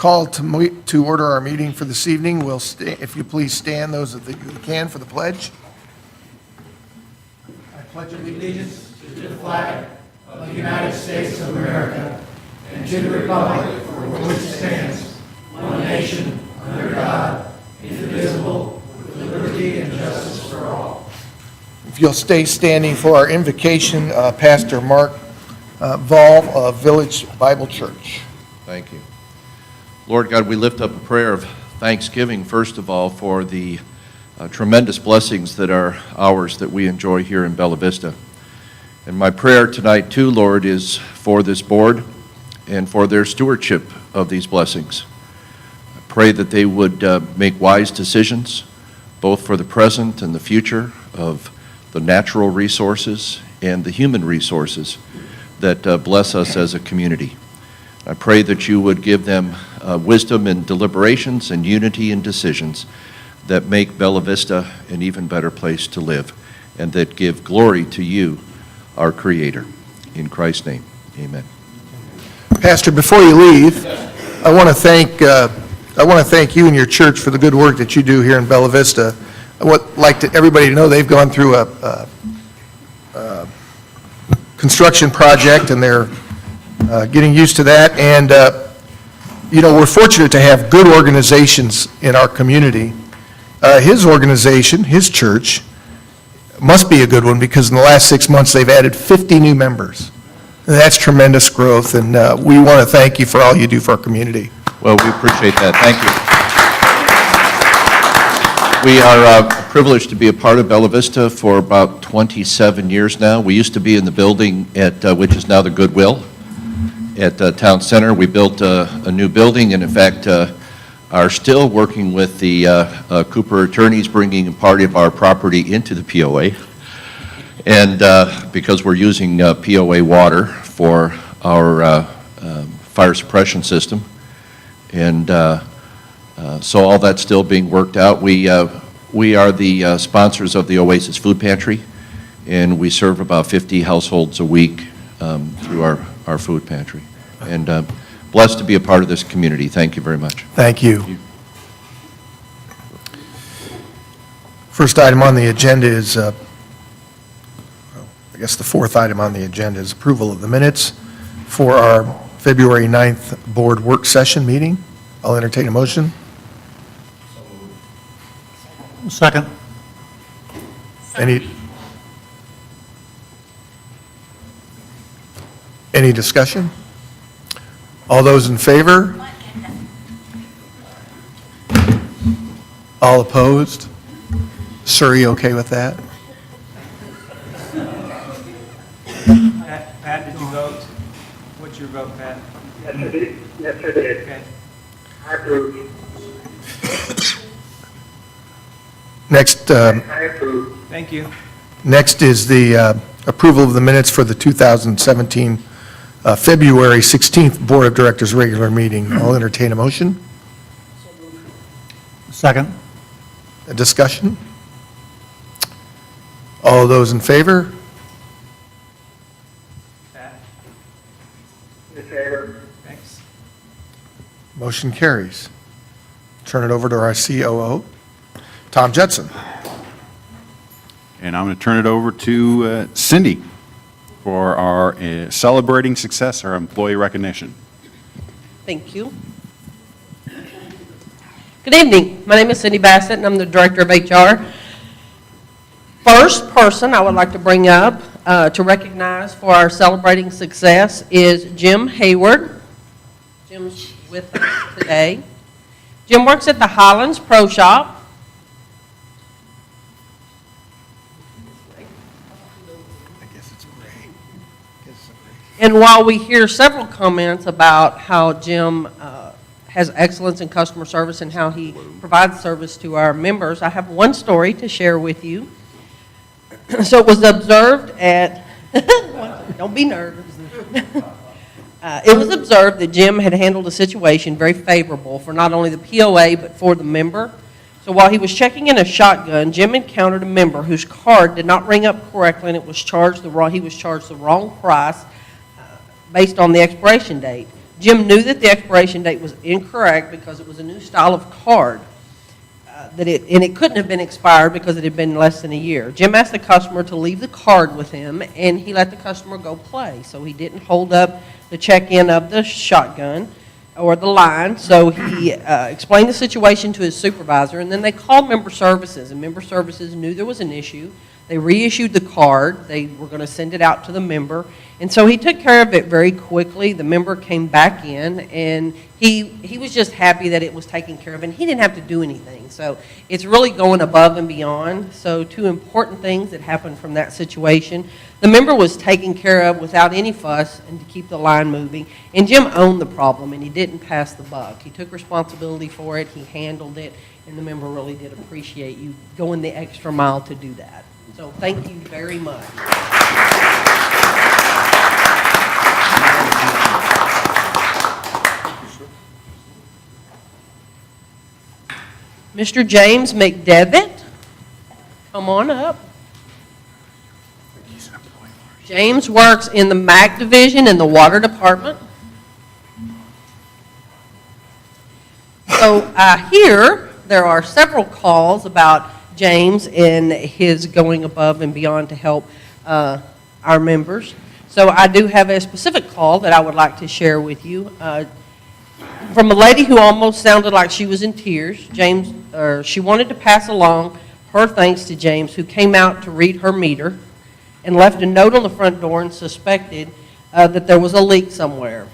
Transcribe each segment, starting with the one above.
call to order our meeting for this evening. If you please stand, those of you who can, for the pledge. I pledge allegiance to the flag of the United States of America and to the republic for which it stands, one nation, under God, indivisible, with liberty and justice for all. If you'll stay standing for our invocation, Pastor Mark Vol of Village Bible Church. Thank you. Lord God, we lift up a prayer of thanksgiving, first of all, for the tremendous blessings that are ours that we enjoy here in Bella Vista. And my prayer tonight, too, Lord, is for this board and for their stewardship of these blessings. I pray that they would make wise decisions, both for the present and the future, of the natural resources and the human resources that bless us as a community. I pray that you would give them wisdom in deliberations and unity in decisions that make Bella Vista an even better place to live and that give glory to you, our Creator. In Christ's name, amen. Pastor, before you leave, I want to thank you and your church for the good work that you do here in Bella Vista. I would like everybody to know they've gone through a construction project, and they're getting used to that. And we're fortunate to have good organizations in our community. His organization, his church, must be a good one, because in the last 6 months they've added 50 new members. And that's tremendous growth, and we want to thank you for all you do for our community. Well, we appreciate that. Thank you. We are privileged to be a part of Bella Vista for about 27 years now. We used to be in the building at which is now the Goodwill at Town Center. We built a new building, and in fact are still working with the Cooper attorneys, bringing part of our property into the POA. And because we're using POA water for our fire suppression system. And so all that's still being worked out. We are the sponsors of the Oasis Food Pantry, and we serve about 50 households a week through our food pantry. And blessed to be a part of this community. Thank you very much. Thank you. First item on the agenda is, I guess the fourth item on the agenda is approval of the minutes for our February 9th board work session meeting. I'll entertain a motion. Second. Any discussion? All those in favor? All opposed? Sir, are you okay with that? Pat, did you vote? What's your vote, Pat? Yes, I did. Yes, I did. Okay. I approve. Next, I approve. Thank you. next is the approval of the minutes for the 2017 February 16th Board of Directors regular meeting. I'll entertain a motion. Second. A discussion? All those in favor? Pat, In favor. thanks. Motion carries. Turn it over to our COO, Tom Judson. And I'm going to turn it over to Cindy for our celebrating success, our employee recognition. Thank you. Good evening. My name is Cindy Bassett, and I'm the Director of HR. First person I would like to bring up to recognize for our celebrating success is Jim Hayward. Jim's with us today. Jim works at the Highlands Pro Shop. And while we hear several comments about how Jim has excellence in customer service and how he provides service to our members, I have one story to share with you. So it was observed at, don't be nervous. It was observed that Jim had handled a situation very favorable for not only the POA but for the member. So while he was checking in a shotgun, Jim encountered a member whose card did not ring up correctly, and he was charged the wrong price based on the expiration date. Jim knew that the expiration date was incorrect because it was a new style of card, and it couldn't have been expired because it had been less than a year. Jim asked the customer to leave the card with him, and he let the customer go play. So he didn't hold up the check-in of the shotgun or the line. So he explained the situation to his supervisor, and then they called member services, and member services knew there was an issue. They reissued the card. They were going to send it out to the member. And so he took care of it very quickly. The member came back in, and he was just happy that it was taken care of, and he didn't have to do anything. So it's really going above and beyond. So two important things that happened from that situation. The member was taken care of without any fuss and to keep the line moving. And Jim owned the problem, and he didn't pass the buck. He took responsibility for it. He handled it, and the member really did appreciate you going the extra mile to do that. So thank you very much. Mr. James McDevitt, come on up. James works in the MAC division in the water department. So here, there are several calls about James and his going above and beyond to help our members. So I do have a specific call that I would like to share with you from a lady who almost sounded like she was in tears. She wanted to pass along her thanks to James, who came out to read her meter and left a note on the front door and suspected that there was a leak somewhere.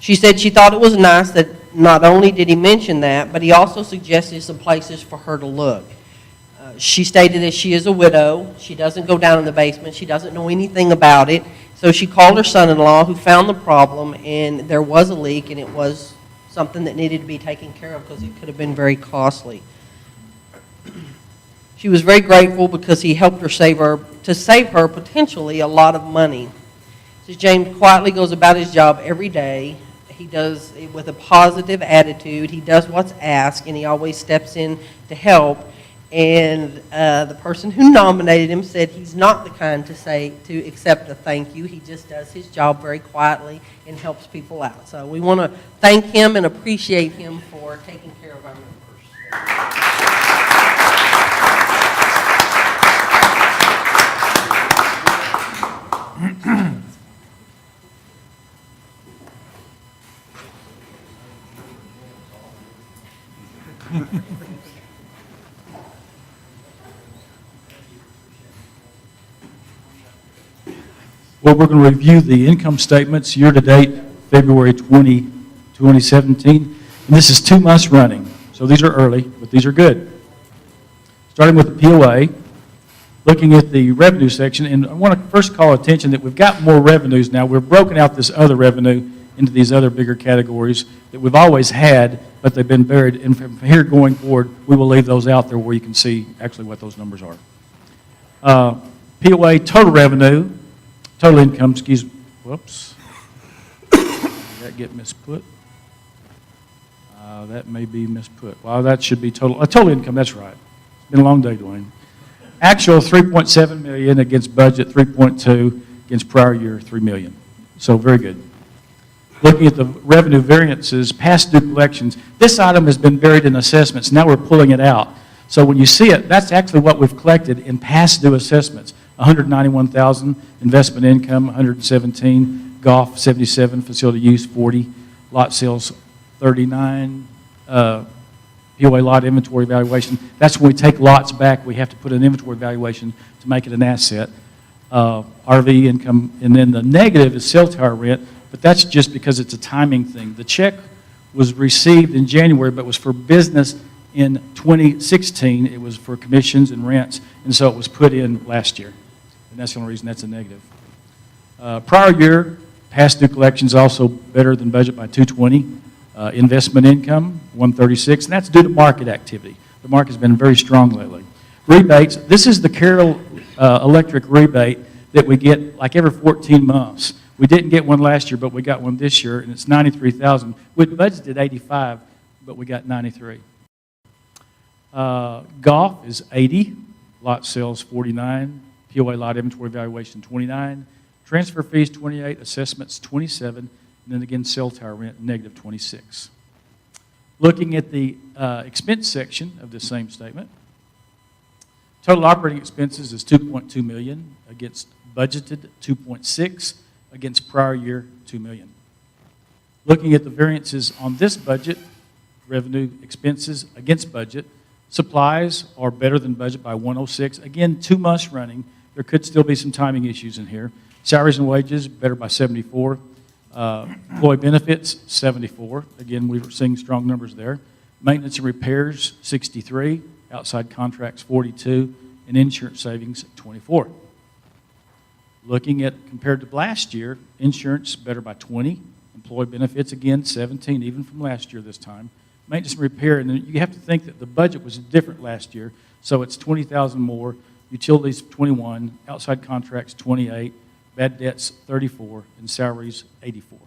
She said she thought it was nice that not only did he mention that, but he also suggested some places for her to look. She stated that she is a widow. She doesn't go down in the basement. She doesn't know anything about it. So she called her son-in-law, who found the problem, and there was a leak, and it was something that needed to be taken care of because it could have been very costly. She was very grateful because he helped her save her potentially a lot of money. So James quietly goes about his job every day. He does it with a positive attitude. He does what's asked, and he always steps in to help. And the person who nominated him said he's not the kind to accept a thank you. He just does his job very quietly and helps people out. So we want to thank him and appreciate him for taking care of our members. Well, we're going to review the income statements year-to-date, February 20, 2017. And this is 2 months running. So these are early, but these are good. Starting with the POA, looking at the revenue section, and I want to first call attention that we've got more revenues now. We've broken out this other revenue into these other bigger categories that we've always had, but they've been buried. And from here going forward, we will leave those out there where you can see actually what those numbers are. POA total revenue, total income, whoops. Did that get misput? That may be misput. Well, that should be total income, that's right. It's been a long day, Dwayne. Actual $3.7 million against budget 3.2, against prior year 3 million. So very good. Looking at the revenue variances, past due collections, this item has been buried in assessments. Now we're pulling it out. So when you see it, that's actually what we've collected in past due assessments. 191,000, investment income 117, golf 77, facility use 40, lot sales 39, POA lot inventory valuation. That's when we take lots back, we have to put an inventory valuation to make it an asset. RV income, and then the negative is cell tower rent, but that's just because it's a timing thing. The check was received in January, but was for business in 2016. It was for commissions and rents, and so it was put in last year. And that's the only reason that's a negative. Prior year, past due collections also better than budget by 220. Investment income, 136, and that's due to market activity. The market's been very strong lately. Rebates, this is the Carroll Electric rebate that we get like every 14 months. We didn't get one last year, but we got one this year, and it's $93,000. We budgeted 85, but we got 93. Golf is 80, lot sales 49, POA lot inventory valuation 29, transfer fees 28, assessments 27, And then again, cell tower rent, negative 26. Looking at the expense section of this same statement, total operating expenses is $2.2 million against budgeted $2.6 against prior year $2 million. Looking at the variances on this budget, revenue expenses against budget, supplies are better than budget by 106. Again, 2 months running. There could still be some timing issues in here. Salaries and wages, better by 74. Employee benefits, 74. Again, we were seeing strong numbers there. Maintenance and repairs, 63. Outside contracts, 42. And insurance savings, 24. Looking at compared to last year, insurance better by 20. Employee benefits, again, 17, even from last year this time. Maintenance and repair, and then you have to think that the budget was different last year, so it's 20,000 more. Utilities, 21. Outside contracts, 28. Bad debts, 34. And salaries, 84.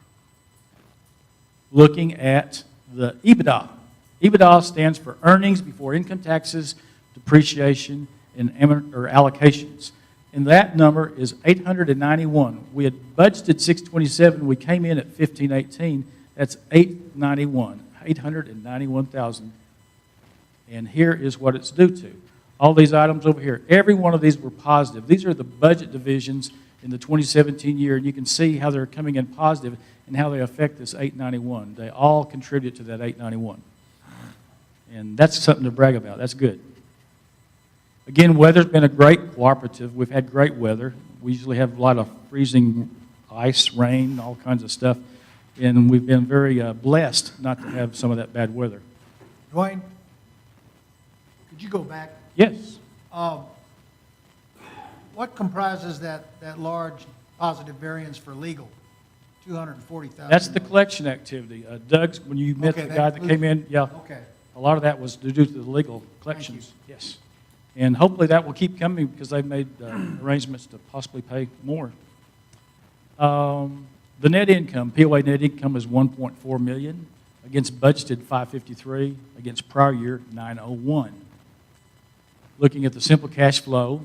Looking at the EBITDA. EBITDA stands for earnings before income taxes, depreciation, and allocations. And that number is 891. We had budgeted 627. We came in at 1518. That's 891. 891,000. And here is what it's due to. All these items over here, every one of these were positive. These are the budget divisions in the 2017 year, and you can see how they're coming in positive and how they affect this 891. They all contribute to that 891. And that's something to brag about. That's good. Again, weather's been a great cooperative. We've had great weather. We usually have a lot of freezing ice, rain, all kinds of stuff. And we've been very blessed not to have some of that bad weather. Dwayne, could you go back? Yes. What comprises that large positive variance for legal? 240,000. That's the collection activity. Doug's, when you met Okay, the that guy that came in, yeah, Okay. a lot of that was due to the legal collections. Yes. And hopefully that will keep coming because they've made arrangements to possibly pay more. The net income, POA net income is $1.4 million against budgeted $553, against prior year $901. Looking at the simple cash flow,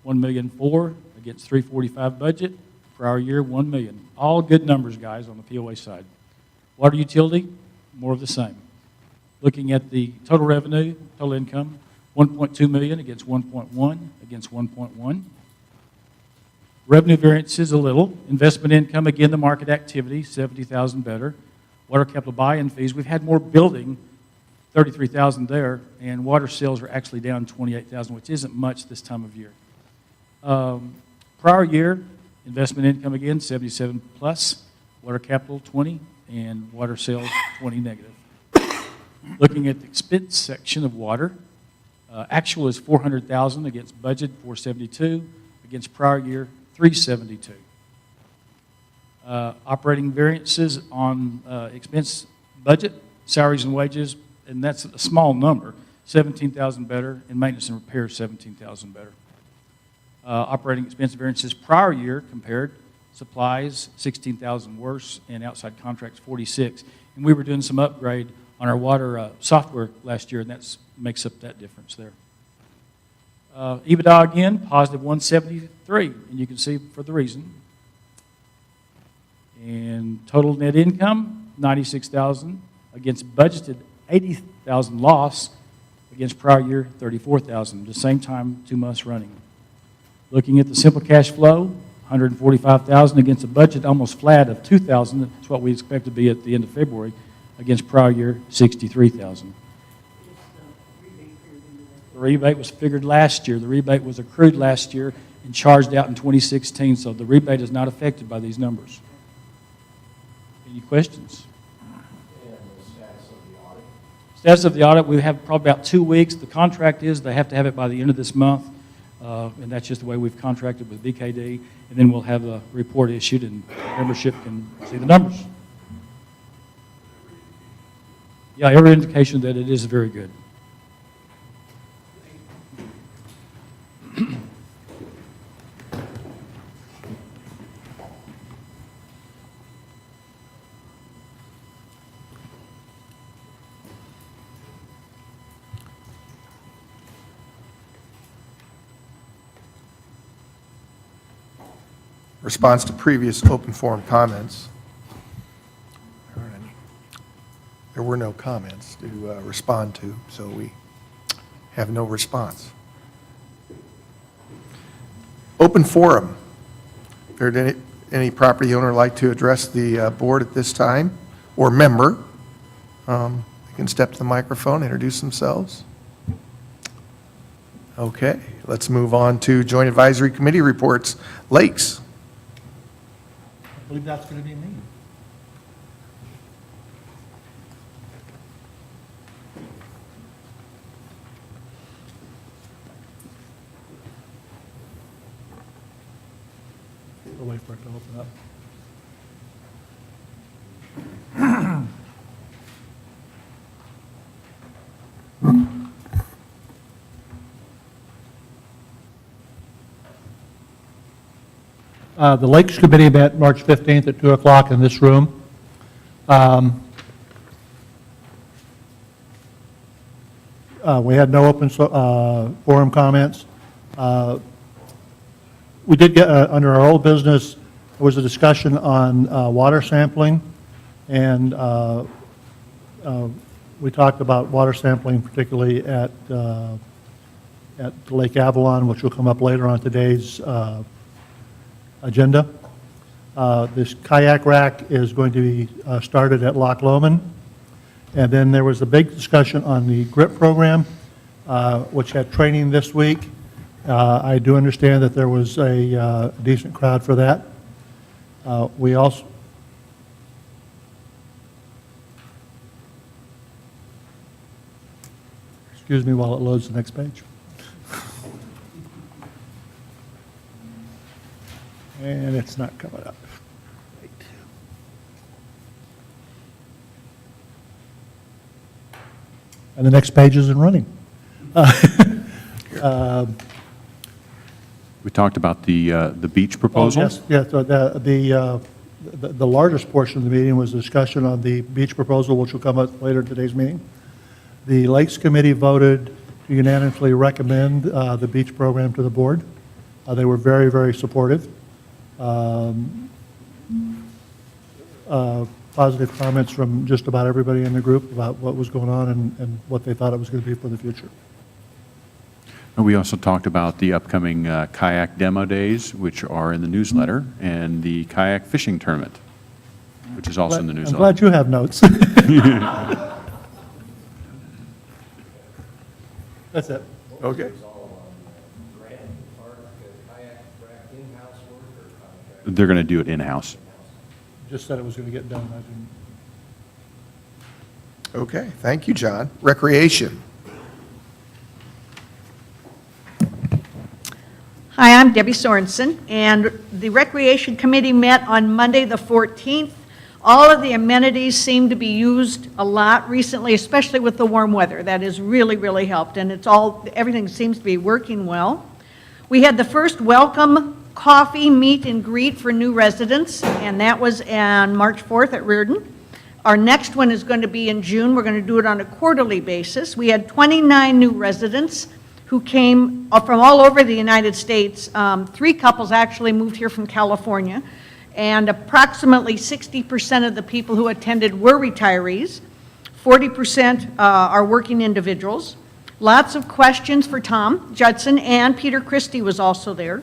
$1,000,004 against $345 budget, prior year $1 million. All good numbers, guys, on the POA side. Water utility, more of the same. Looking at the total revenue, total income, $1.2 million against 1.1 against 1.1. Revenue variances a little. Investment income, again, the market activity, $70,000 better. Water capital buy-in fees, we've had more building, $33,000 there, and water sales are actually down $28,000, which isn't much this time of year. Prior year, investment income again, 77 plus, water capital 20, and water sales 20 negative. Looking at the expense section of water, actual is $400,000 against budget 472, against prior year 372. Operating variances on expense budget, salaries and wages, and that's a small number, 17,000 better, and maintenance and repairs 17,000 better. Operating expense variances prior year compared, supplies 16,000 worse, and outside contracts 46. And we were doing some upgrade on our water software last year, and that makes up that difference there. EBITDA again, positive 173, and you can see for the reason. And total net income, 96,000 against budgeted 80,000 loss against prior year 34,000. The same time, 2 months running. Looking at the simple cash flow, 145,000 against a budget almost flat of 2,000. That's what we expect to be at the end of February against prior year 63,000. The rebate was figured last year. The rebate was accrued last year and charged out in 2016, so the rebate is not affected by these numbers. Any questions? And the status of the audit? Status of the audit, we have probably about 2 weeks. The contract is they have to have it by the end of this month, and that's just the way we've contracted with BKD, and then we'll have a report issued and membership can see the numbers. Yeah, every indication that it is very good. Response to previous open forum comments. There were no comments to respond to, so we have no response. Open forum. There any property owner like to address the board at this time, or member? They can step to the microphone, introduce themselves. Okay, let's move on to Joint Advisory Committee reports. Lakes. I believe that's going to be me. We'll wait for it to open up. The Lakes Committee met March 15th at 2 o'clock in this room. We had no open forum comments. We did get, under our old business, there was a discussion on water sampling, and we talked about water sampling particularly at Lake Avalon, which will come up later on today's agenda. This kayak rack is going to be started at Loch Lomond. And then there was a big discussion on the GRIP program, which had training this week. I do understand that there was a decent crowd for that. We also, excuse me while it loads the next page. And it's not coming up. Wait. And the next page isn't running. We talked about the beach proposal. Yes, yes. So the largest portion of the meeting was discussion on the beach proposal, which will come up later in today's meeting. The Lakes Committee voted to unanimously recommend the beach program to the board. They were very, very supportive. Positive comments from just about everybody in the group about what was going on and what they thought it was going to be for the future. And we also talked about the upcoming kayak demo days, which are in the newsletter, and the kayak fishing tournament, which is also in the I'm newsletter. glad you have notes. That's it. Okay. They're going to do it in-house. Just said it was going to get done. I didn't. Okay, thank you, John. Recreation. Hi, I'm Debbie Sorensen, and the Recreation Committee met on Monday, the 14th. All of the amenities seem to be used a lot recently, especially with the warm weather. That has really, really helped, and everything seems to be working well. We had the first welcome coffee meet and greet for new residents, and that was on March 4th at Reardon. Our next one is going to be in June. We're going to do it on a quarterly basis. We had 29 new residents who came from all over the United States. 3 couples actually moved here from California, and approximately 60% of the people who attended were retirees. 40% are working individuals. Lots of questions for Tom Judson, and Peter Christie was also there.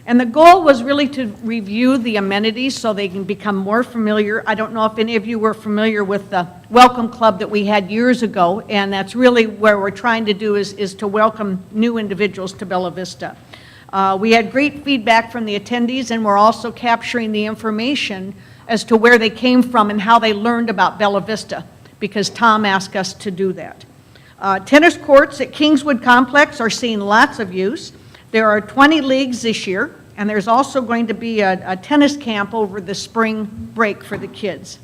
And the goal was really to review the amenities so they can become more familiar. I don't know if any of you were familiar with the Welcome Club that we had years ago, and that's really where we're trying to do is to welcome new individuals to Bella Vista. We had great feedback from the attendees, and we're also capturing the information as to where they came from and how they learned about Bella Vista, because Tom asked us to do that. Tennis courts at Kingswood Complex are seeing lots of use. There are 20 leagues this year, and there's also going to be a tennis camp over the spring break for the kids.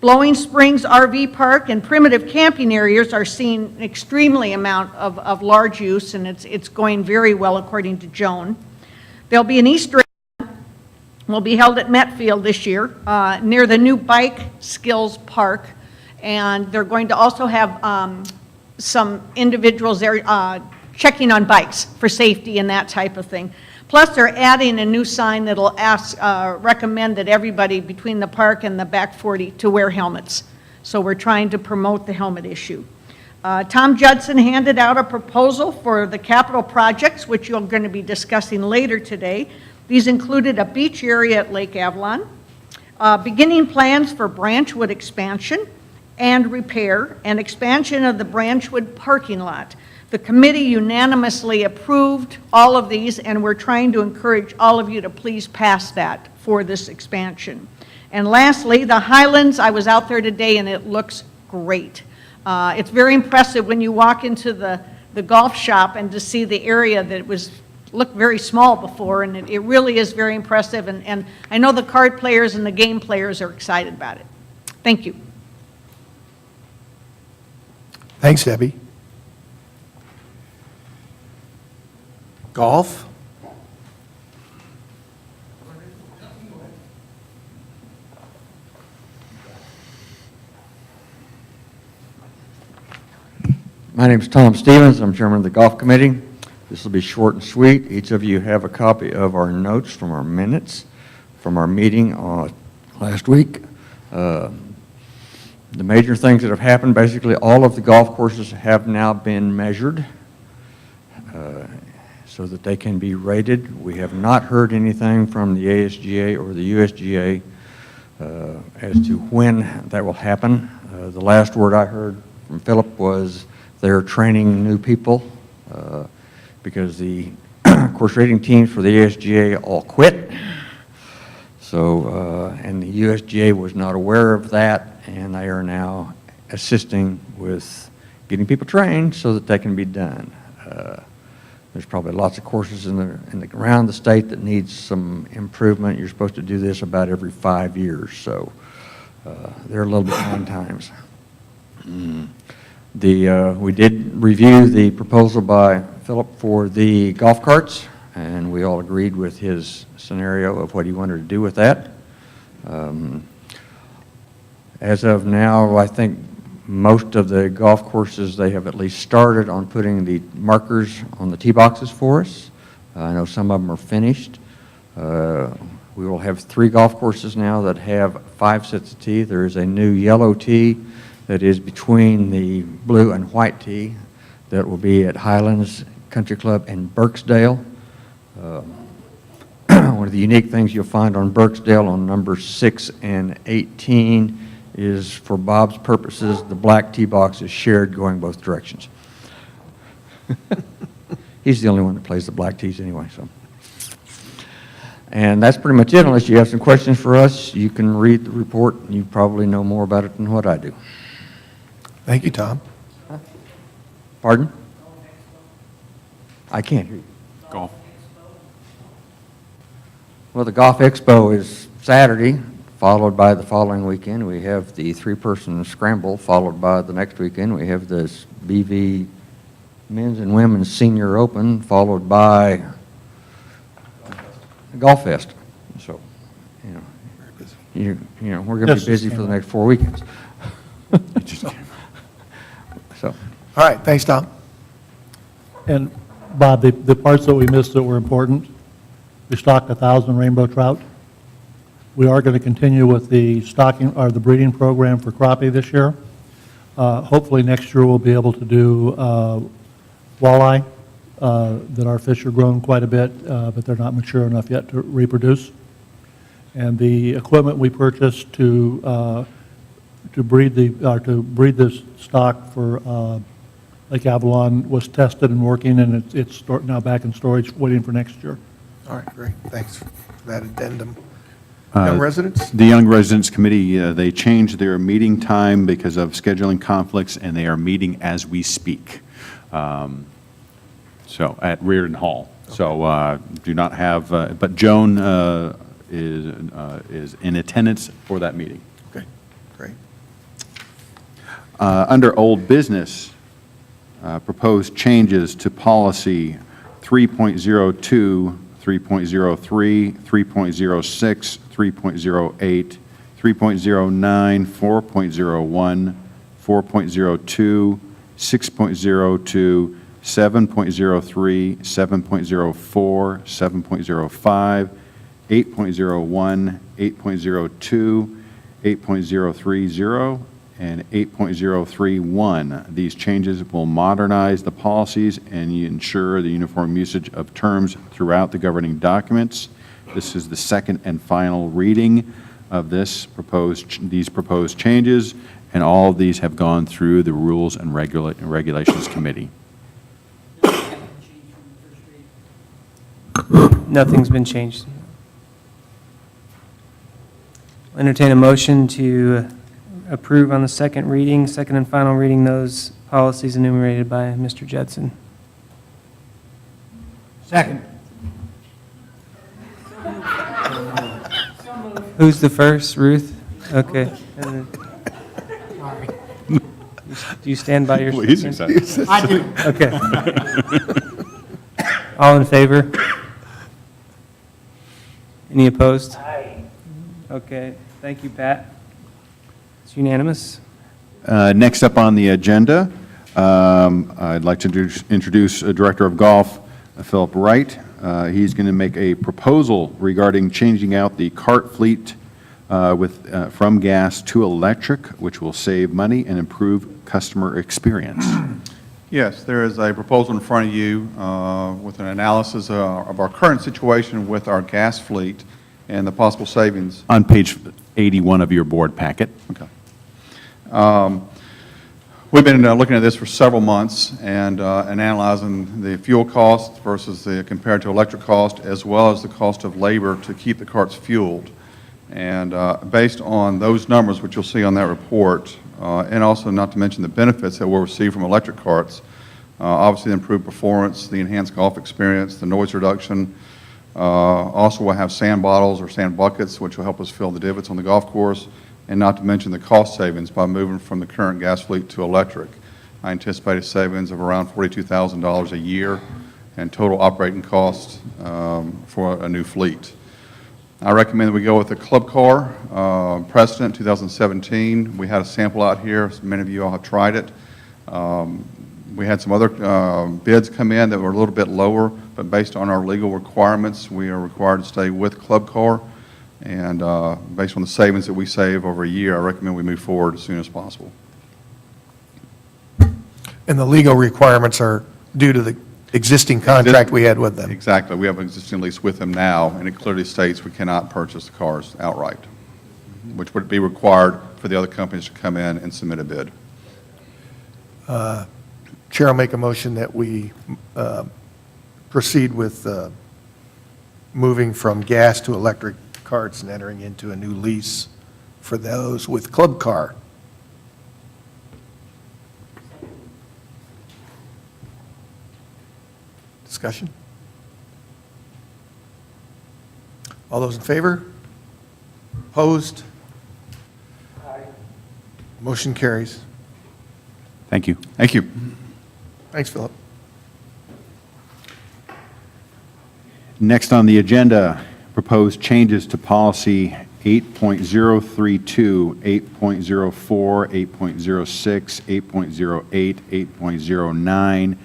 Blowing Springs RV Park and primitive camping areas are seeing an extremely amount of large use, and it's going very well according to Joan. There'll be an Easter egg will be held at Metfield this year near the new Bike Skills Park, and they're going to also have some individuals there checking on bikes for safety and that type of thing. Plus, they're adding a new sign that'll recommend that everybody between the park and the back 40 to wear helmets. So we're trying to promote the helmet issue. Tom Judson handed out a proposal for the capital projects, which you're going to be discussing later today. These included a beach area at Lake Avalon, beginning plans for Branchwood expansion and repair, and expansion of the Branchwood parking lot. The committee unanimously approved all of these, and we're trying to encourage all of you to please pass that for this expansion. And lastly, the Highlands, I was out there today, and it looks great. It's very impressive when you walk into the golf shop and to see the area that looked very small before, and it really is very impressive, and I know the card players and the game players are excited about it. Thank you. Thanks, Debbie. Golf? My name is Tom Stevens. I'm chairman of the golf committee. This will be short and sweet. Each of you have a copy of our notes from our minutes from our meeting last week. The major things that have happened, basically all of the golf courses have now been measured so that they can be rated. We have not heard anything from the ASGA or the USGA as to when that will happen. The last word I heard from Philip was they're training new people because the course rating teams for the ASGA all quit. So, and the USGA was not aware of that, and they are now assisting with getting people trained so that they can be done. There's probably lots of courses around the state that needs some improvement. You're supposed to do this about every 5 years, so they're a little bit behind times. We did review the proposal by Philip for the golf carts, and we all agreed with his scenario of what he wanted to do with that. As of now, I think most of the golf courses, they have at least started on putting the markers on the tee boxes for us. I know some of them are finished. We will have 3 golf courses now that have 5 sets of tee. There is a new yellow tee that is between the blue and white tee that will be at Highlands Country Club in Burksdale. One of the unique things you'll find on Burksdale on numbers 6 and 18 is, for Bob's purposes, the black tee box is shared going both directions. He's the only one that plays the black tees anyway, so. And that's pretty much it. Unless you have some questions for us, you can read the report, and you probably know more about it than what I do. Thank you, Tom. Pardon? I can't hear you. Golf. Well, the Golf Expo is Saturday, followed by the following weekend. We have the 3-person scramble, followed by the next weekend. We have this BV Men's and Women's Senior Open, followed by the Golf Fest. So, we're going to be busy for the next 4 weekends. So. All right, thanks, Tom. And Bob, the parts that we missed that were important, we stocked 1,000 rainbow trout. We are going to continue with the stocking or the breeding program for crappie this year. Hopefully next year we'll be able to do walleye that our fish are grown quite a bit, but they're not mature enough yet to reproduce. And the equipment we purchased to breed this stock for Lake Avalon was tested and working, and it's now back in storage, waiting for next year. All right, great. Thanks for that addendum. Young residents? The Young Residents Committee, they changed their meeting time because of scheduling conflicts, and they are meeting as we speak. So at Reardon Hall. Okay. So do not have, but Joan is in attendance for that meeting. Okay, great. Under old business, proposed changes to policy 3.02, 3.03, 3.06, 3.08, 3.09, 4.01, 4.02, 6.02, 7.03, 7.04, 7.05, 8.01, 8.02, 8.030, and 8.031. These changes will modernize the policies and ensure the uniform usage of terms throughout the governing documents. This is the second and final reading of these proposed changes, and all of these have gone through the Rules and Regulations Committee. Nothing's been changed. Entertain a motion to approve on the second and final reading, those policies enumerated by Mr. Judson. Second. Who's the first? Ruth? Okay. Do you stand by your Please, statement? I do. Okay. All in favor? Any opposed? Aye. Okay, thank you, Pat. It's unanimous. Next up on the agenda, I'd like to introduce Director of Golf, Philip Wright. He's going to make a proposal regarding changing out the cart fleet from gas to electric, which will save money and improve customer experience. Yes, there is a proposal in front of you with an analysis of our current situation with our gas fleet and the possible savings. On page 81 of your board packet. Okay. We've been looking at this for several months and analyzing the fuel cost versus the compared to electric cost, as well as the cost of labor to keep the carts fueled. And based on those numbers, which you'll see on that report, and also not to mention the benefits that we'll receive from electric carts, obviously the improved performance, the enhanced golf experience, the noise reduction. Also we'll have sand bottles or sand buckets, which will help us fill the divots on the golf course, and not to mention the cost savings by moving from the current gas fleet to electric. I anticipate a savings of around $42,000 a year and total operating costs for a new fleet. I recommend that we go with the club car, Precedent 2017. We had a sample out here. Many of you all have tried it. We had some other bids come in that were a little bit lower, but based on our legal requirements, we are required to stay with club car. And based on the savings that we save over a year, I recommend we move forward as soon as possible. And the legal requirements are due to the existing contract we had with them. Exactly. We have an existing lease with them now, and it clearly states we cannot purchase the cars outright, which would be required for the other companies to come in and submit a bid. Chair, I'll make a motion that we proceed with moving from gas to electric carts and entering into a new lease for those with club car. Discussion? All those in favor? Opposed? Motion carries. Thank you. Thank you. Thanks, Philip. Next on the agenda, proposed changes to policy 8.032, 8.04, 8.06, 8.08, 8.09,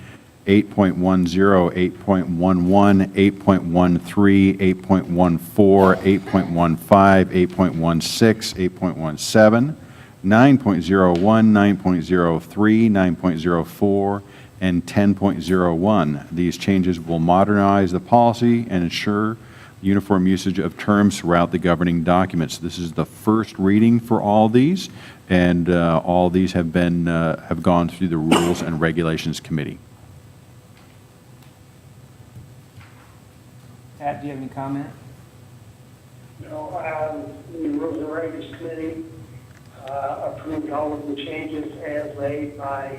8.10, 8.11, 8.13, 8.14, 8.15, 8.16, 8.17, 9.01, 9.03, 9.04, and 10.01. These changes will modernize the policy and ensure uniform usage of terms throughout the governing documents. This is the first reading for all these, and all these have gone through the Rules and Regulations Committee. Pat, do you have any comment? No, the Rules and Regulations Committee approved all of the changes as made by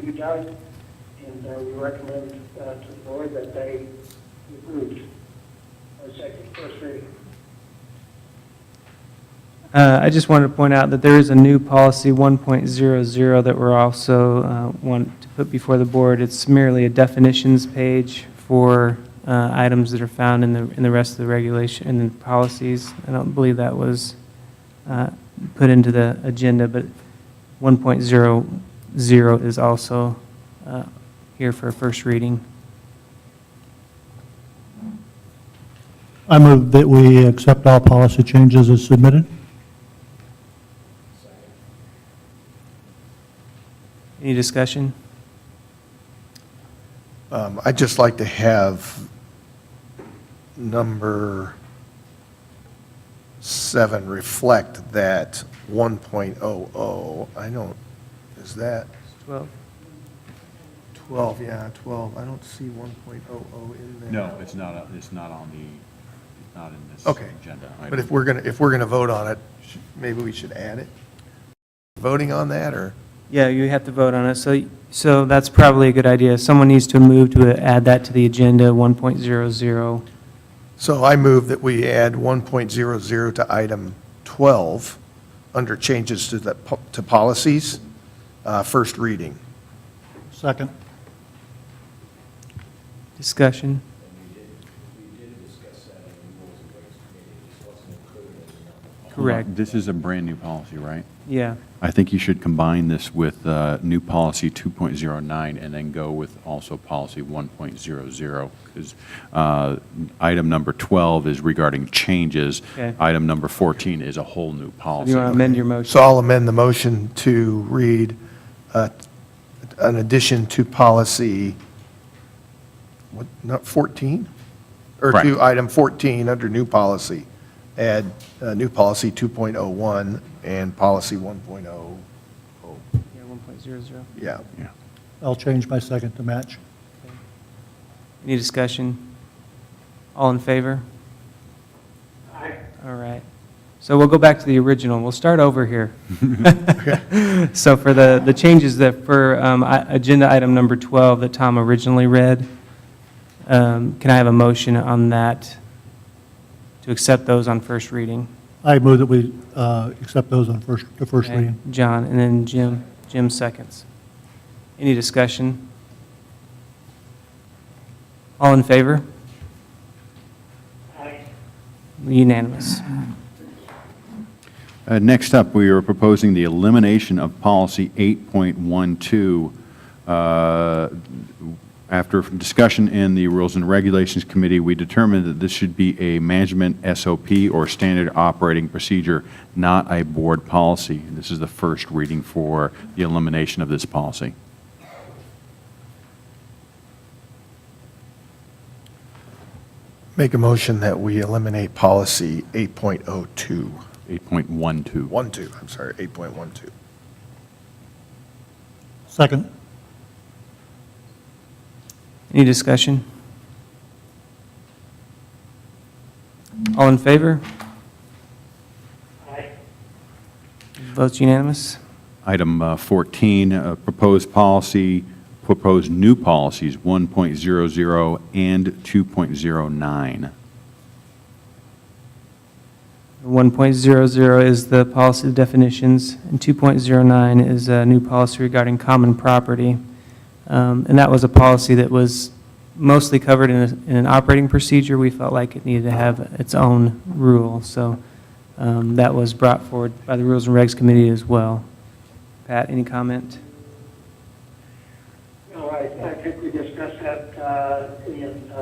you, Doug, and we recommend to the board that they approved our first reading. I just wanted to point out that there is a new policy 1.00 that we're also want to put before the board. It's merely a definitions page for items that are found in the rest of the regulation and the policies. I don't believe that was put into the agenda, but 1.00 is also here for a first reading. I move that we accept all policy changes as submitted. Any discussion? I'd just like to have number 7 reflect that 1.00. I don't, is that 12. 12? Yeah, 12. I don't see 1.00 in there. No, it's not on the, it's not in this Okay. agenda item. But if we're going to vote on it, maybe we should add it? Voting on that, or? Yeah, you have to vote on it, so that's probably a good idea. Someone needs to move to add that to the agenda, 1.00. So I move that we add 1.00 to item 12 under changes to policies, first reading. Second. Discussion. We did discuss that in the Rules and Regs Committee, it just wasn't included as a number. Correct. This is a brand-new policy, right? Yeah. I think you should combine this with new policy 2.09 and then go with also policy 1.00, because item number 12 is regarding changes. Okay. Item number 14 is a whole new Do policy. you want to amend your motion? So I'll amend the motion to read an addition to policy, what, not 14? Or to Correct. item 14 under new policy, add new policy 2.01 and policy 1.0. Yeah, 1.00. Yeah. Yeah. I'll change my second to match. Any discussion? All in favor? Aye. All right. So we'll go back to the original. We'll start over here. So for the changes that, for agenda item number 12 that Tom originally read, can I have a motion on that to accept those on first reading? I move that we accept those on the first Okay, reading. John, and then Jim seconds. Any discussion? All in favor? Aye. Unanimous. Next up, we are proposing the elimination of policy 8.12. After discussion in the Rules and Regulations Committee, we determined that this should be a management SOP or standard operating procedure, not a board policy. This is the first reading for the elimination of this policy. Make a motion that we eliminate policy 8.02. 8.12. 12, I'm sorry, 8.12. Second. Any discussion? All in favor? Aye. Votes unanimous. Item 14, proposed new policies 1.00 and 2.09. 1.00 is the policy definitions, and 2.09 is a new policy regarding common property. And that was a policy that was mostly covered in an operating procedure. We felt like it needed to have its own rule, so that was brought forward by the Rules and Regs Committee as well. Pat, any comment? No, I think we discussed that again,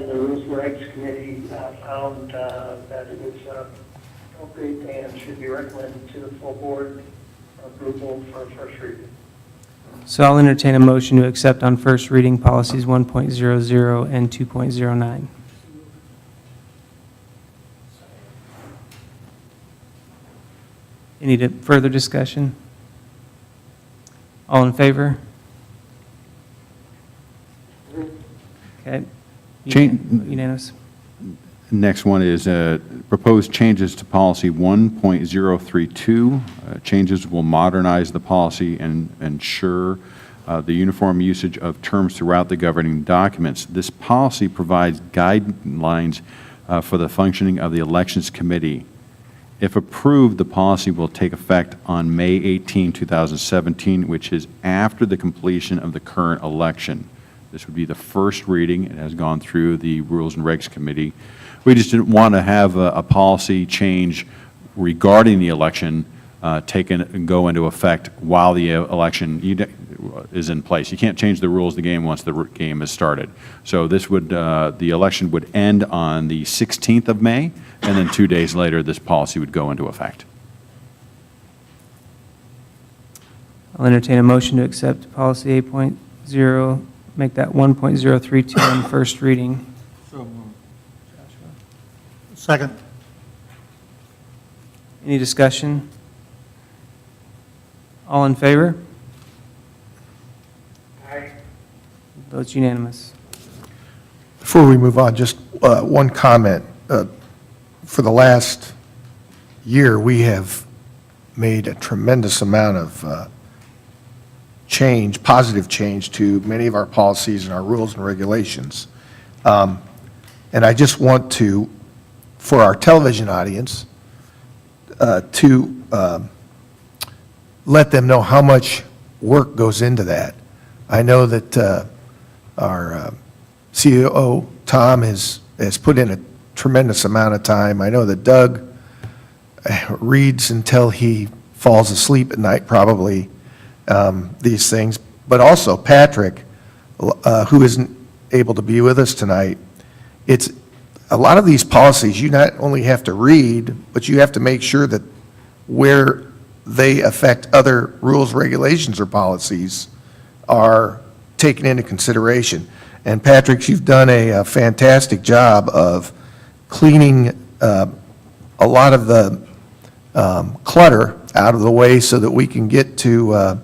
the Rules and Regs Committee found that it was appropriate and should be recommended to the full board for approval for first reading. So I'll entertain a motion to accept on first reading policies 1.00 and 2.09. Any further discussion? All in favor? Okay. Unanimous. Next one is proposed changes to policy 1.032. Changes will modernize the policy and ensure the uniform usage of terms throughout the governing documents. This policy provides guidelines for the functioning of the Elections Committee. If approved, the policy will take effect on May 18, 2017, which is after the completion of the current election. This would be the first reading. It has gone through the Rules and Regs Committee. We just didn't want to have a policy change regarding the election go into effect while the election is in place. You can't change the rules of the game once the game is started. So this would, the election would end on the 16th of May, and then 2 days later, this policy would go into effect. I'll entertain a motion to accept policy 8.0, make that 1.032 on first reading. Second. Any discussion? All in favor? Aye. Votes unanimous. Before we move on, just one comment. For the last year, we have made a tremendous amount of change, positive change to many of our policies and our rules and regulations. And I just want to, for our television audience, to let them know how much work goes into that. I know that our COO, Tom, has put in a tremendous amount of time. I know that Doug reads until he falls asleep at night, probably, these things. But also Patrick, who isn't able to be with us tonight. It's a lot of these policies, you not only have to read, but you have to make sure that where they affect other rules, regulations, or policies are taken into consideration. And Patrick, you've done a fantastic job of cleaning a lot of the clutter out of the way so that we can get to a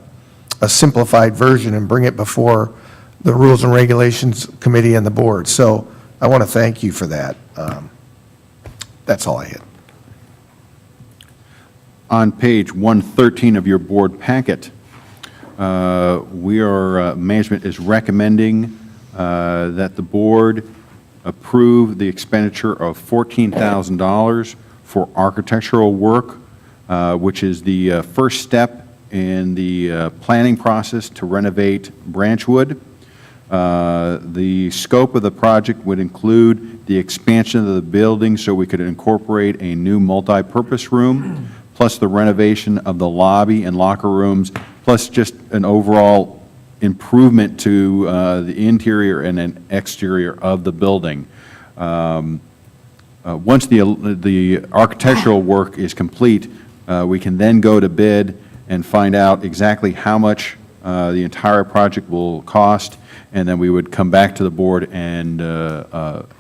simplified version and bring it before the Rules and Regulations Committee and the board. So I want to thank you for that. That's all I had. On page 113 of your board packet, management is recommending that the board approve the expenditure of $14,000 for architectural work, which is the first step in the planning process to renovate Branchwood. The scope of the project would include the expansion of the building so we could incorporate a new multi-purpose room, plus the renovation of the lobby and locker rooms, plus just an overall improvement to the interior and an exterior of the building. Once the architectural work is complete, we can then go to bid and find out exactly how much the entire project will cost, and then we would come back to the board and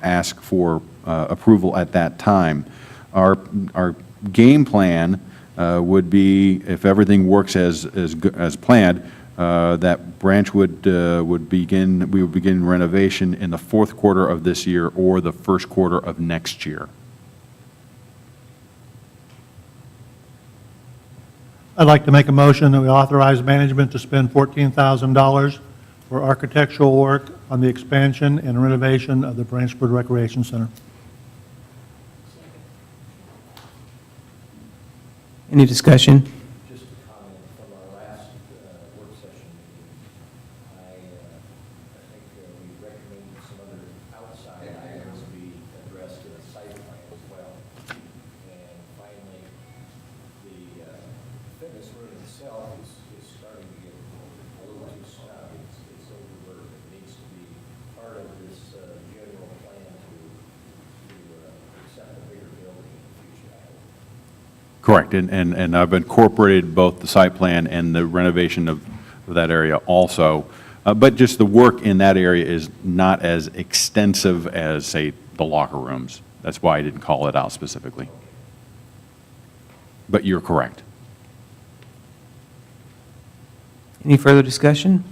ask for approval at that time. Our game plan would be, if everything works as planned, that Branchwood we would begin renovation in the fourth quarter of this year or the first quarter of next year. I'd like to make a motion that we authorize management to spend $14,000 for architectural work on the expansion and renovation of the Branchwood Recreation Center. Any discussion? Just a comment from our last work session meeting. I think we recommended some other outside items be addressed in the site plan as well. And finally, the fitness room itself is starting to get a little too snug. It's overworked. It needs to be part of this general plan to accept a bigger building in the future. Correct, and I've incorporated both the site plan and the renovation of that area also. But just the work in that area is not as extensive as, say, the locker rooms. That's why I didn't call it out specifically. But you're correct. Any further discussion?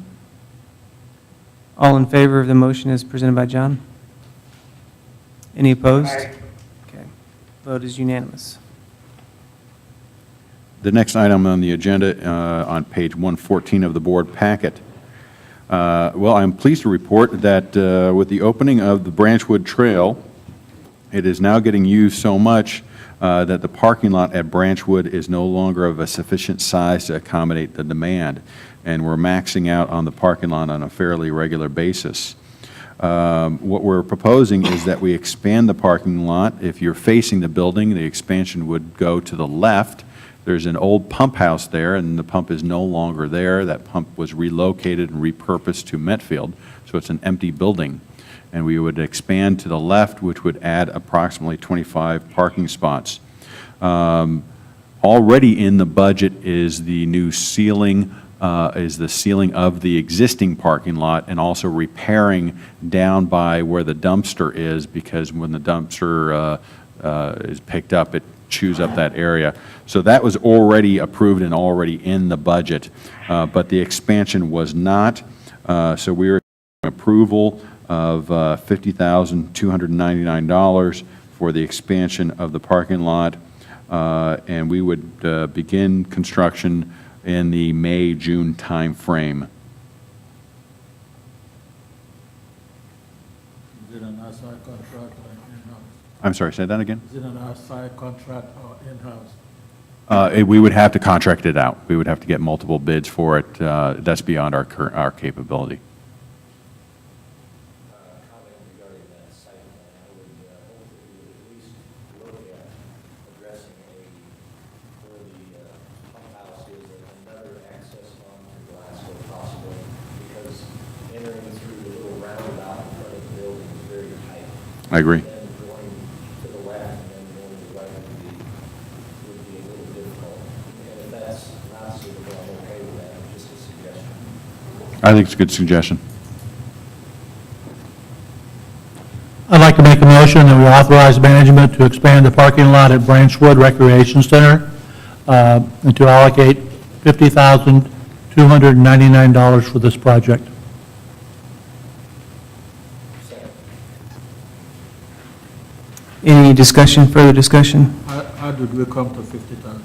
All in favor of the motion as presented by John? Any opposed? Aye. Okay. Vote is unanimous. The next item on the agenda, on page 114 of the board packet. Well, I'm pleased to report that with the opening of the Branchwood Trail, it is now getting used so much that the parking lot at Branchwood is no longer of a sufficient size to accommodate the demand, and we're maxing out on the parking lot on a fairly regular basis. What we're proposing is that we expand the parking lot. If you're facing the building, the expansion would go to the left. There's an old pump house there, and the pump is no longer there. That pump was relocated and repurposed to Metfield, so it's an empty building. And we would expand to the left, which would add approximately 25 parking spots. Already in the budget is the new ceiling is the sealing of the existing parking lot and also repairing down by where the dumpster is, because when the dumpster is picked up, it chews up that area. So that was already approved and already in the budget, but the expansion was not. So we are approval of $50,299 for the expansion of the parking lot, and we would begin construction in the May-June timeframe. Is it an outside contract or in-house? I'm sorry, say that again? Is it an outside contract or in-house? We would have to contract it out. We would have to get multiple bids for it. That's beyond our capability. Comment regarding that site plan, I would hope that we would at least look at addressing where the pump house is, another access onto Glasgow possibly, because entering through the little roundabout in front of the building is very tight. I agree. And going to the left and then going to the right would be a little difficult. And if that's not suitable, I'm okay with that, just a suggestion. I think it's a good suggestion. I'd like to make a motion that we authorize management to expand the parking lot at Branchwood Recreation Center and to allocate $50,299 for this project. Any discussion, further discussion? How did we come to 50,000?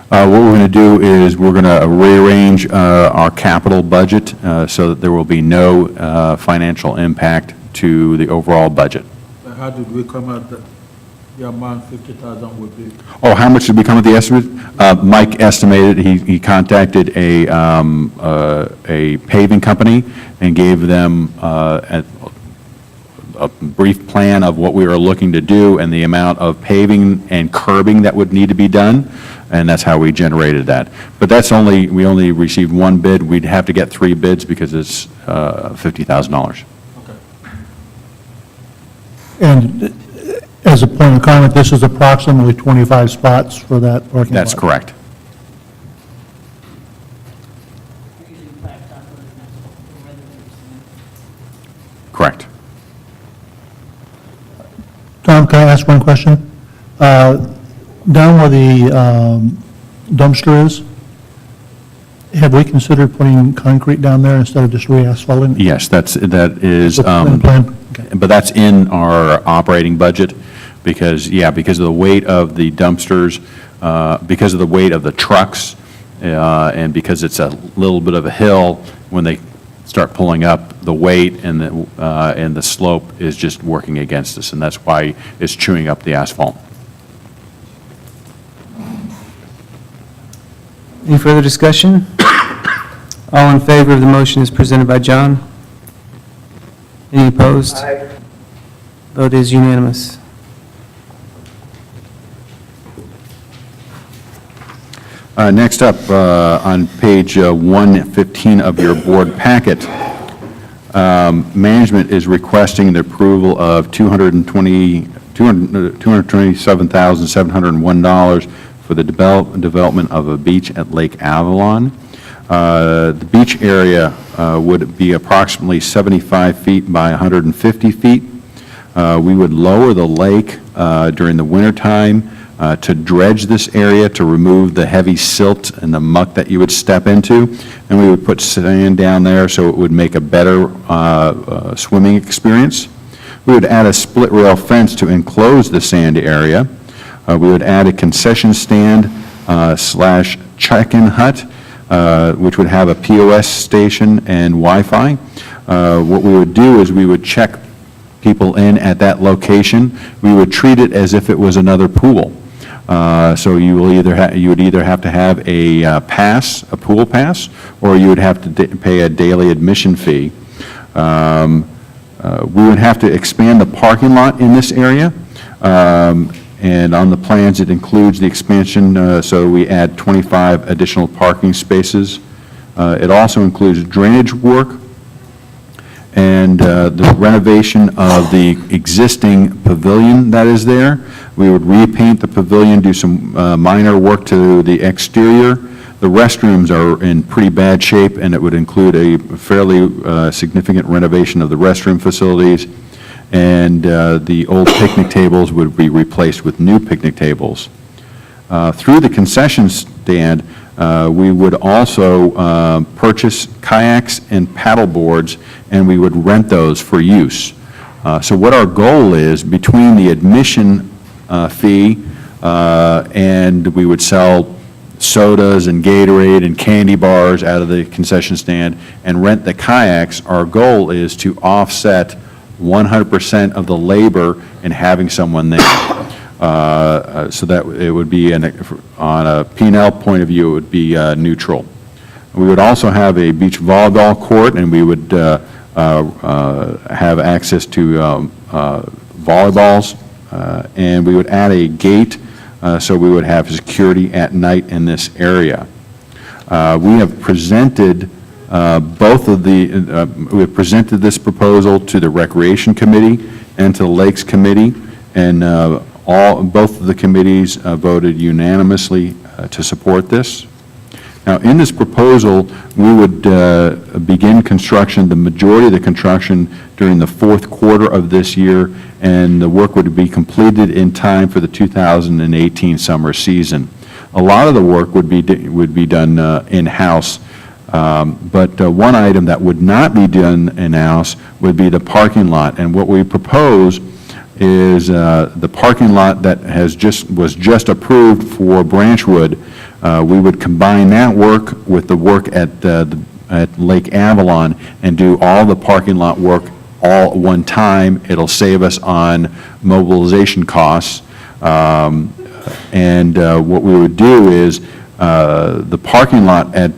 What we're going to do is we're going to rearrange our capital budget so that there will be no financial impact to the overall budget. How did we come at the amount 50,000 would be? Oh, how much did we come with the estimate? Mike estimated, he contacted a paving company and gave them a brief plan of what we were looking to do and the amount of paving and curbing that would need to be done, and that's how we generated that. But we only received one bid. We'd have to get 3 bids because it's $50,000. Okay. And as a point of comment, this is approximately 25 spots for that parking lot. That's correct. Correct. Tom, can I ask one question? Down where the dumpster is, have we considered putting concrete down there instead of just re-asphalting? Yes, that is, Plan? Okay. but that's in our operating budget because of the weight of the dumpsters, because of the weight of the trucks, and because it's a little bit of a hill, when they start pulling up, the weight and the slope is just working against us, and that's why it's chewing up the asphalt. Any further discussion? All in favor of the motion as presented by John? Any opposed? Aye. Vote is unanimous. Next up, on page 115 of your board packet, management is requesting the approval of $227,701 for the development of a beach at Lake Avalon. The beach area would be approximately 75 feet by 150 feet. We would lower the lake during the wintertime to dredge this area to remove the heavy silt and the muck that you would step into, and we would put sand down there so it would make a better swimming experience. We would add a split rail fence to enclose the sand area. We would add a concession stand slash check-in hut, which would have a POS station and Wi-Fi. What we would do is we would check people in at that location. We would treat it as if it was another pool. So you would either have to have a pass, a pool pass, or you would have to pay a daily admission fee. We would have to expand the parking lot in this area. And on the plans, it includes the expansion, so we add 25 additional parking spaces. It also includes drainage work and the renovation of the existing pavilion that is there. We would repaint the pavilion, do some minor work to the exterior, The restrooms are in pretty bad shape, and it would include a fairly significant renovation of the restroom facilities, and the old picnic tables would be replaced with new picnic tables. Through the concession stand, we would also purchase kayaks and paddle boards, and we would rent those for use. So what our goal is, between the admission fee, and we would sell sodas and Gatorade and candy bars out of the concession stand and rent the kayaks, our goal is to offset 100% of the labor in having someone there. So that it would be, on a P&L point of view, it would be neutral. We would also have a beach volleyball court, and we would have access to volleyballs, and we would add a gate, so we would have security at night in this area. We have presented we have presented this proposal to the Recreation Committee and to the Lakes Committee, and both of the committees voted unanimously to support this. Now, in this proposal, we would begin construction, the majority of the construction, during the fourth quarter of this year, and the work would be completed in time for the 2018 summer season. A lot of the work would be done in-house, but one item that would not be done in-house would be the parking lot. And what we propose is the parking lot that was just approved for Branchwood. We would combine that work with the work at Lake Avalon and do all the parking lot work all at one time. It'll save us on mobilization costs. And what we would do is the parking lot at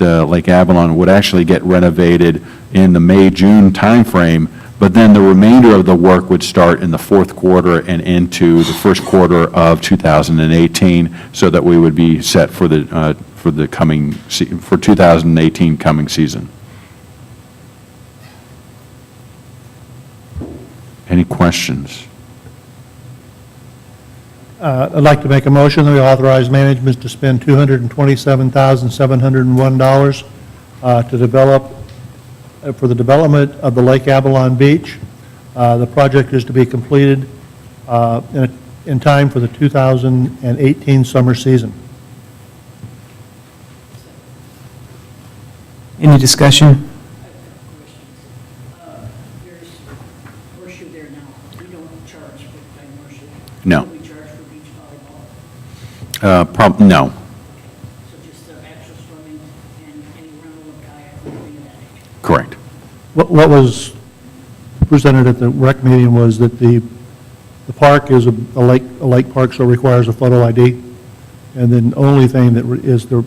Lake Avalon would actually get renovated in the May-June timeframe, but then the remainder of the work would start in the fourth quarter and into the first quarter of 2018, so that we would be set for the coming for 2018 coming season. Any questions? I'd like to make a motion that we authorize management to spend $227,701 to develop, for the development of the Lake Avalon Beach. The project is to be completed in time for the 2018 summer season. Any discussion? There's horseshoe there now. We don't charge for playing horseshoe. No. Do we charge for beach volleyball? No. So just the actual swimming and any rental of kayak, anything of that nature? Correct. What was presented at the rec meeting was that the park is a lake park, so it requires a photo ID. And then the only thing that is the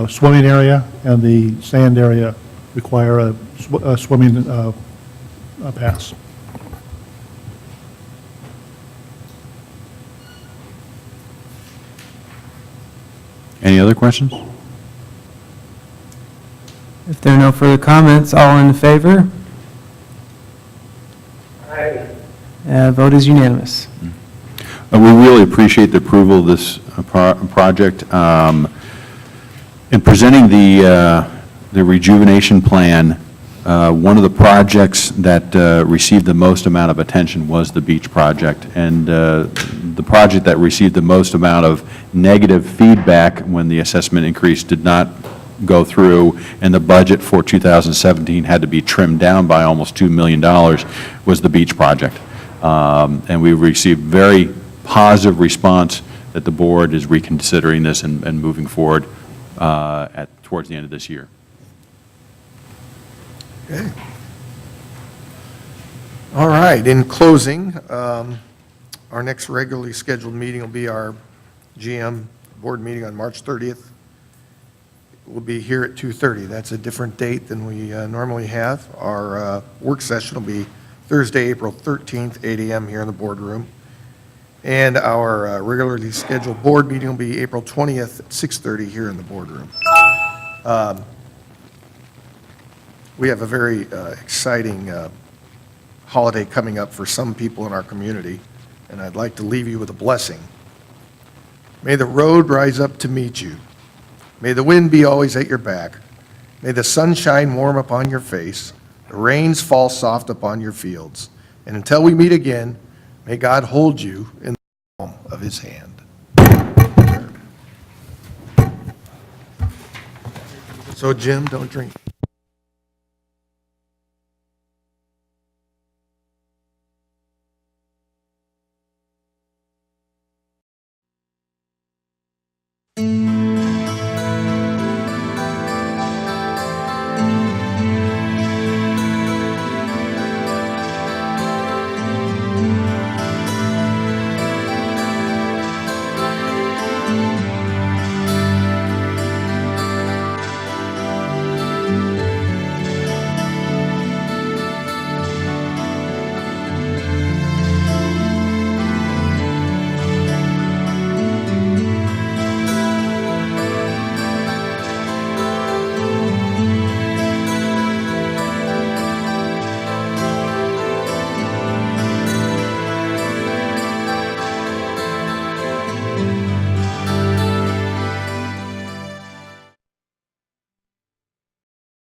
swimming area and the sand area require a swimming pass. Any other questions? If there are no further comments, all in favor? Aye. Vote is unanimous. We really appreciate the approval of this project. In presenting the rejuvenation plan, one of the projects that received the most amount of attention was the beach project. And the project that received the most amount of negative feedback when the assessment increase did not go through, and the budget for 2017 had to be trimmed down by almost $2 million, was the beach project. And we received very positive response that the board is reconsidering this and moving forward towards the end of this year. Okay. All right, in closing, our next regularly scheduled meeting will be our GM board meeting on March 30th. We'll be here at 2:30. That's a different date than we normally have. Our work session will be Thursday, April 13th, 8 a.m. here in the boardroom. And our regularly scheduled board meeting will be April 20th at 6:30 here in the boardroom. We have a very exciting holiday coming up for some people in our community, and I'd like to leave you with a blessing. May the road rise up to meet you. May the wind be always at your back. May the sun shine warm upon your face, the rains fall soft upon your fields. And until we meet again, may God hold you in the palm of his hand. So Jim, don't drink.